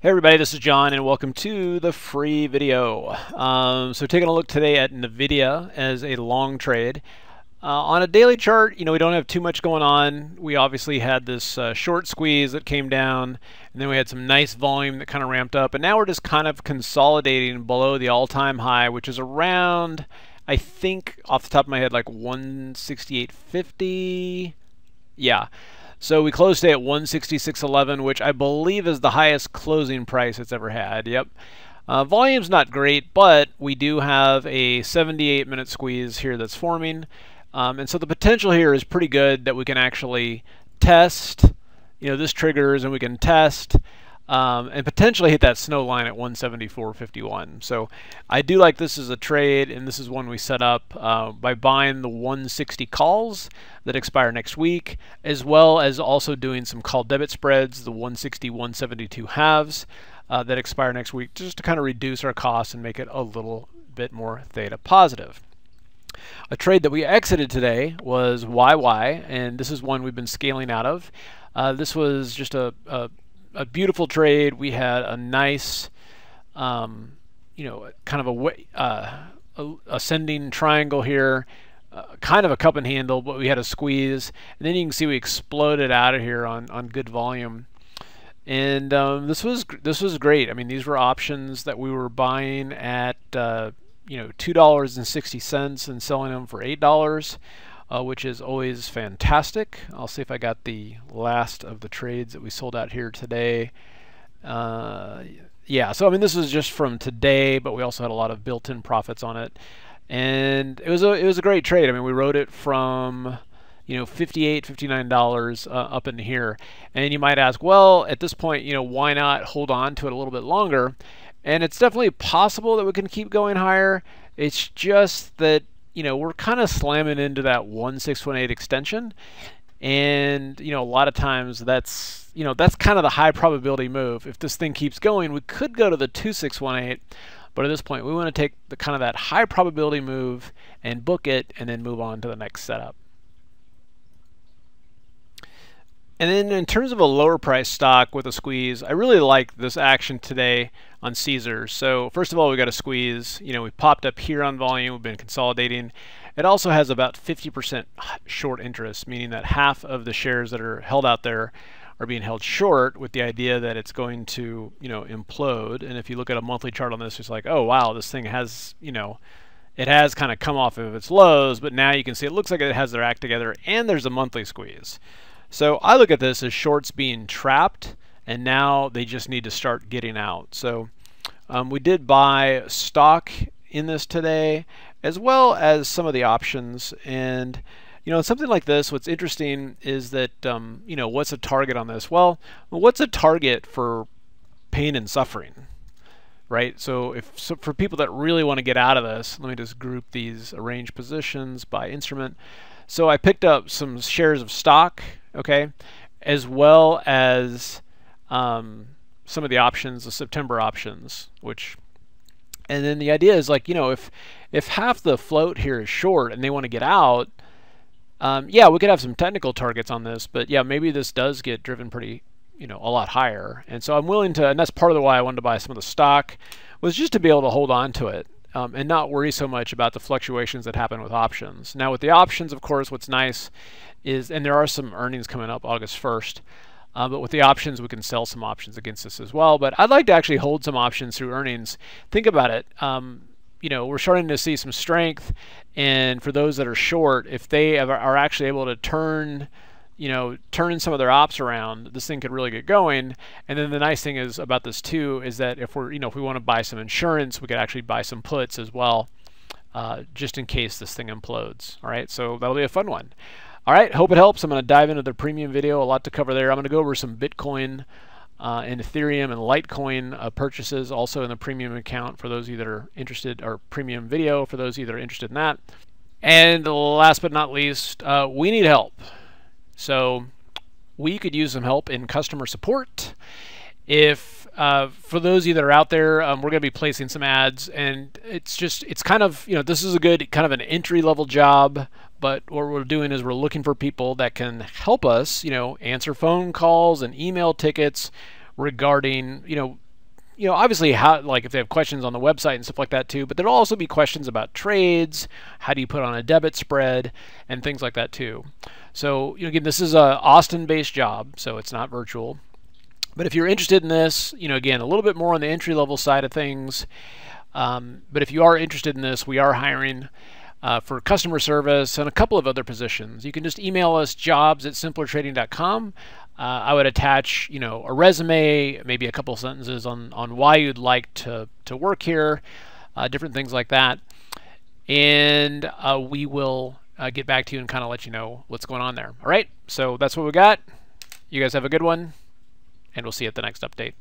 Hey everybody, this is John and welcome to the free video. So taking a look today at NVIDIA as a long trade. On a daily chart, we don't have too much going on. We obviously had this short squeeze that came down, and then we had some nice volume that kind of ramped up, and now we're just kind of consolidating below the all-time high, which is around, I think off the top of my head, like 168.50. Yeah. So we closed today at 166.11, which I believe is the highest closing price it's ever had. Yep. Volume's not great, but we do have a 78-minute squeeze here that's forming. And so the potential here is pretty good that we can actually test, this triggers and we can test and potentially hit that snow line at 174.51. So I do like this as a trade, and this is one we set up by buying the 160 calls that expire next week, as well as also doing some call debit spreads, the 160, 172 halves that expire next week, just to kind of reduce our costs and make it a little bit more theta positive. A trade that we exited today was YY, and this is one we've been scaling out of. This was just a beautiful trade. We had a nice, kind of a ascending triangle here, kind of a cup and handle, but we had a squeeze, and then you can see we exploded out of here on good volume. And this was great. I mean, these were options that we were buying at $2.60 and selling them for $8. Which is always fantastic. I'll see if I got the last of the trades that we sold out here today. Yeah, so I mean, this was just from today, but we also had a lot of built-in profits on it, and it was a great trade. I mean, we rode it from $58, $59 up in here, and you might ask, well, at this point, why not hold on to it a little bit longer? And it's definitely possible that we can keep going higher. It's just that we're kind of slamming into that 1618 extension, and a lot of times that's kind of the high probability move. If this thing keeps going, we could go to the 2618, but at this point we want to take the kind of that high probability move and book it, and then move on to the next setup. And then in terms of a lower price stock with a squeeze, I really like this action today on Caesars. So first of all, we got a squeeze. We popped up here on volume. We've been consolidating. It also has about 50% short interest, meaning that half of the shares that are held out there are being held short, with the idea that it's going to implode. And if you look at a monthly chart on this, it's like, oh wow, this thing has it has kind of come off of its lows, but now you can see it looks like it has their act together, and there's a monthly squeeze. So I look at this as shorts being trapped, and now they just need to start getting out. So we did buy stock in this today, as well as some of the options. And something like this, what's interesting is that what's a target on this? Well, what's a target for pain and suffering, right? So for people that really want to get out of this, let me just group these arrange positions by instrument. So I picked up some shares of stock, okay, as well as some of the options, the September options, and then the idea is, like, if half the float here is short and they want to get out, yeah, we could have some technical targets on this, but yeah, maybe this does get driven pretty, a lot higher. And so I'm willing to, and that's part of the why I wanted to buy some of the stock, was just to be able to hold on to it. And not worry so much about the fluctuations that happen with options. Now with the options, of course, what's nice is, and there are some earnings coming up August 1st, but with the options, we can sell some options against this as well. But I'd like to actually hold some options through earnings. Think about it. We're starting to see some strength, and for those that are short, if they are actually able to turn some of their ops around, this thing could really get going. And then the nice thing is about this too is that if we're, if we want to buy some insurance, we could actually buy some puts as well, just in case this thing implodes. All right, so that'll be a fun one. All right, hope it helps. I'm going to dive into the premium video, a lot to cover there. I'm going to go over some Bitcoin and Ethereum and Litecoin purchases also in the premium account for those of you that are interested, or premium video for those of you that are interested in that. And last but not least, we need help. So we could use some help in customer support. If for those of you that are out there, we're going to be placing some ads, and it's kind of, this is a good kind of an entry-level job, but what we're doing is we're looking for people that can help us, answer phone calls and email tickets regarding, you know, obviously how, like if they have questions on the website and stuff like that too, but there'll also be questions about trades, how do you put on a debit spread, and things like that too. So, you know, again, this is a Austin-based job, so it's not virtual. But if you're interested in this, you know, again, a little bit more on the entry-level side of things. But if you are interested in this, we are hiring for customer service and a couple of other positions. You can just email us jobs@simplertrading.com. I would attach, you know, a resume, maybe a couple sentences on why you'd like to work here, different things like that. And we will get back to you and kind of let you know what's going on there. All right, so that's what we got. You guys have a good one, and we'll see you at the next update.